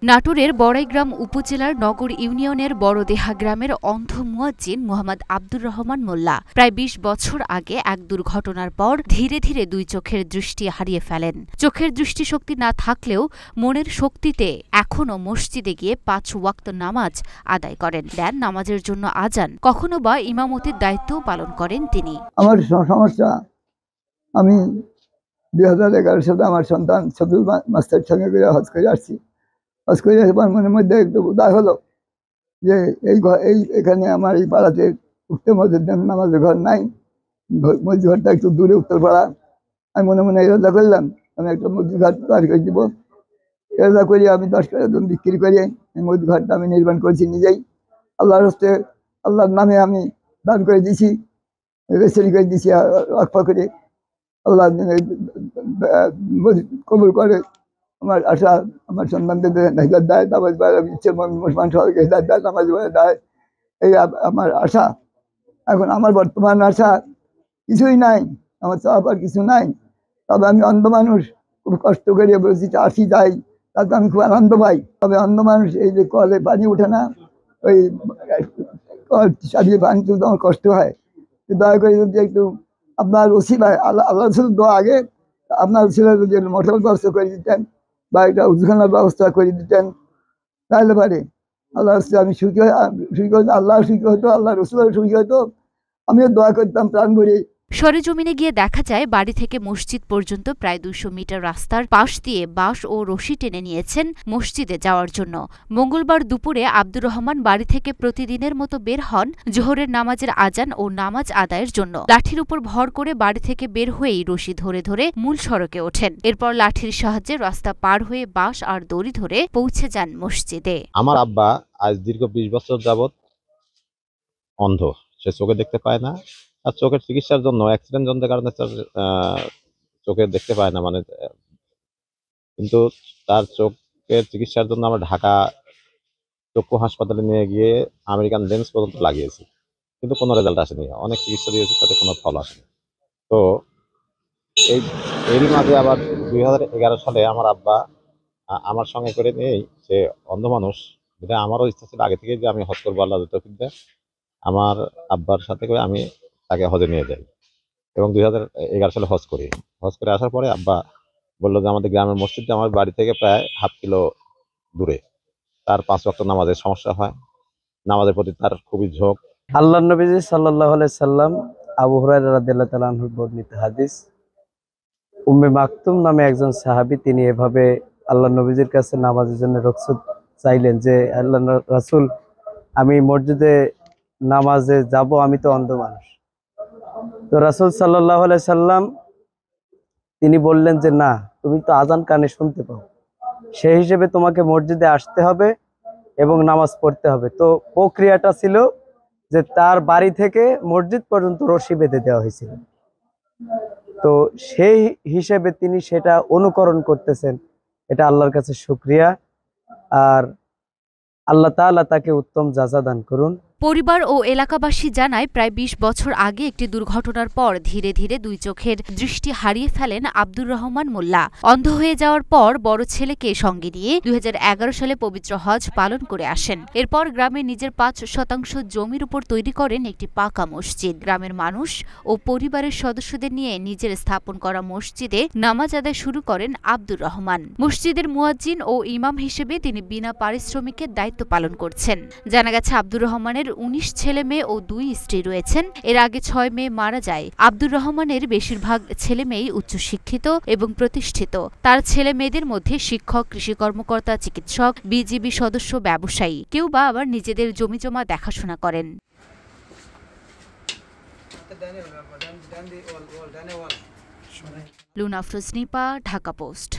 নাটোরের বড়াইগ্রাম উপজেলার নগর ইউনিয়নের বড়দেহা গ্রামের অন্ধ মুয়াজ্জিন মোহাম্মদ আব্দুর রহমান মোল্লা প্রায় ২০ বছর আগে এক দুর্ঘটনার পর ধীরে ধীরে দুই চোখের দৃষ্টি হারিয়ে ফেলেন। চোখের দৃষ্টিশক্তি না থাকলেও মনের শক্তিতে এখনও মসজিদে গিয়ে ৫ ওয়াক্ত নামাজ আদায় করেন, দেন নামাজের জন্য আজান, কখনো বা ইমামতির দায়িত্বও পালন করেন তিনি। আমার সমস্যা, আমি ২০১১ সালে আমার সন্তান সদুল মাস্টার সঙ্গে করে হজ করে আসছি। হজ করে আসবার মনের মধ্যে একটু উদয় হলো যে এখানে আমার এই পাড়াতে উঠতে মসজিদ নামাজের ঘর নাই, মসজিদ ঘরটা একটু দূরে উত্তরপাড়া। আমি মনে মনে এরদা করলাম আমি একটা মসজিদ ঘর তৈরি করে দিব। এরদা করি আমি ১০ টাকা দাম বিক্রি করে এই মসজিদ ঘরটা আমি নির্মাণ করেছি নিজেই। আল্লাহর হস্তে আল্লাহর নামে আমি দান করে দিয়েছি, রেজিস্ট্রি করে দিয়েছি ওয়াকফ করে। আল্লাহ কবুল করে। আমার আশা আমার সন্তানদের হেদায়েত দেয়, নামাজ মুসলমান সবাইকে হেদায়েত দেয়, নামাজ দেয়, এই আমার আশা। এখন আমার বর্তমান আশা কিছুই নাই, আমার চাপ আর কিছু নাই। তবে আমি অন্ধ মানুষ, খুব কষ্ট করে বলছি আসি যাই, তাতে আমি খুব আনন্দ পাই। তবে অন্ধ মানুষ এই যে কলে পানি ওঠে না, ওই কল সারিয়ে পানি তুলতে আমার কষ্ট হয়। দয়া করে যদি একটু আপনার ওসিলায় আল্লাহ রসুল দোয়া আগে আপনার ওসিলায় যদি মোটর ব্যবস্থা করে দিতেন বা একটা উদ্ঘাটনের ব্যবস্থা করে দিতেন, তাহলে পারে আল্লাহ আমি সুখী হতো, আল্লাহ সুখী হতো, আল্লাহ রসুল সুখী হতো। আমিও দোয়া করতাম প্রাণ ভরে। সরেজমিনে গিয়ে দেখা যায় বাড়ি থেকে মসজিদ পর্যন্ত প্রায় ২০০ মিটার রাস্তার পাশ দিয়ে বাঁশ ও রশি টেনে নিয়েছেন মসজিদে যাওয়ার জন্য। মঙ্গলবার দুপুরে আব্দুর রহমান বাড়ি থেকে প্রতিদিনের মতো বের হন জোহরের নামাজের আজান ও নামাজ আদায়ের জন্য। লাঠির উপর ভর করে বাড়ি থেকে বের হয়েই রশি ধরে ধরে মূল সড়কে ওঠেন। এরপর লাঠির সাহায্যে রাস্তা পার হয়ে বাঁশ আর দড়ি ধরে পৌঁছে যান মসজিদে। আমার আব্বা আজ দীর্ঘ ২০ বছর যাবৎ অন্ধ, সে চোখে দেখতে পায় না। আর চোখের চিকিৎসার জন্য অ্যাক্সিডেন্ট জনিত কারণে চোখে দেখতে পায় না, মানে কিন্তু তার চোখের চিকিৎসার জন্য আমরা ঢাকা চক্ষু হাসপাতালে নিয়ে গিয়ে আমেরিকান লেন্স পর্যন্ত লাগিয়েছি, কিন্তু কোনো রেজাল্ট আসেনি। অনেক চিকিৎসা দিয়েছি, তাতে কোনো ফল আসেনি। তো এরই মাঝে আবার ২০১১ সালে আমার আব্বা আমার সঙ্গে করে নিয়েই, সে অন্ধ মানুষ, যেটা আমারও ইচ্ছা ছিল আগে থেকে যে আমি হজ করবো, আল্লাহ তৌফিক দেয়। আমার আব্বার সাথে করে আমি তাকে হজে নিয়ে যাই এবং ২০১১ সালে হজ করি। হজ করে আসার পরে আব্বা বললো যে আমাদের গ্রামের মসজিদটা আমার বাড়ি থেকে প্রায় ১/২ কিলো দূরে, তার ৫ ওয়াক্ত নামাজের সমস্যা হয়, নামাজের প্রতি তার খুবই ঝোঁক। আল্লাহর নবীজি সাল্লাল্লাহু আলাইহি সাল্লাম, আবু হুরায়রা রাদিয়াল্লাহু তাআলা আনহু বর্ণিত হাদিস, উম্মে মাকতুম নামে একজন সাহাবী, তিনি এভাবে আল্লাহর নবীজির কাছে নামাজের জন্য রুখসত চাইলেন যে আল্লাহর রাসূল, আমি মসজিদে নামাজে যাব, আমি তো অন্ধ মানুষ। তো রাসূল সাল্লাল্লাহু আলাইহি সাল্লাম তিনি বললেন যে না, তুমি তো আজান কানে শুনতে পাও, সেই হিসেবে তোমাকে মসজিদে আসতে হবে এবং নামাজ পড়তে হবে। তো প্রক্রিয়াটা ছিল যে তার বাড়ি থেকে মসজিদ পর্যন্ত রশি বেঁধে দেওয়া হয়েছিল। তো সেই হিসেবে তিনি সেটা অনুকরণ করতেছেন, এটা আল্লাহর কাছে শুকরিয়া। আর আল্লাহ তাআলা তাকে উত্তম যাজা দান করুন। পরিবার ও এলাকাবাসী জানায় প্রায় ২০ বছর আগে একটি দুর্ঘটনার পর ধীরে ধীরে দুই চোখের দৃষ্টি হারিয়ে ফেলেন আব্দুর রহমান মোল্লা। অন্ধ হয়ে যাওয়ার পর বড় ছেলেকে সঙ্গে নিয়ে ২০১১ সালে পবিত্র হজ পালন করে আসেন। এরপর গ্রামের নিজের ৫% জমির উপর তৈরি করেন একটি পাকা মসজিদ। গ্রামের মানুষ ও পরিবারের সদস্যদের নিয়ে নিজের স্থাপন করা মসজিদে নামাজ আদায় শুরু করেন আব্দুর রহমান। মসজিদের মুয়াজ্জিন ও ইমাম হিসেবে তিনি বিনা পারিশ্রমিকের দায়িত্ব পালন করছেন। জানা গেছে আব্দুর রহমানের ১৯ ছেলে মেয়ে ও ২ স্ত্রী রয়েছেন। এর আগে ৬ মেয়ে মারা যায়। আব্দুর রহমানের বেশিরভাগ ছেলে মেয়েই উচ্চশিক্ষিত এবং প্রতিষ্ঠিত। তার ছেলে মেয়েদের মধ্যে শিক্ষক, কৃষি কর্মকর্তা, চিকিৎসক, বিজিবি সদস্য, ব্যবসায়ী, কেউ বা আবার নিজেদের জমিজমা দেখাশোনা করেন। লুনা আফরোজ নিপা, ঢাকা পোস্ট।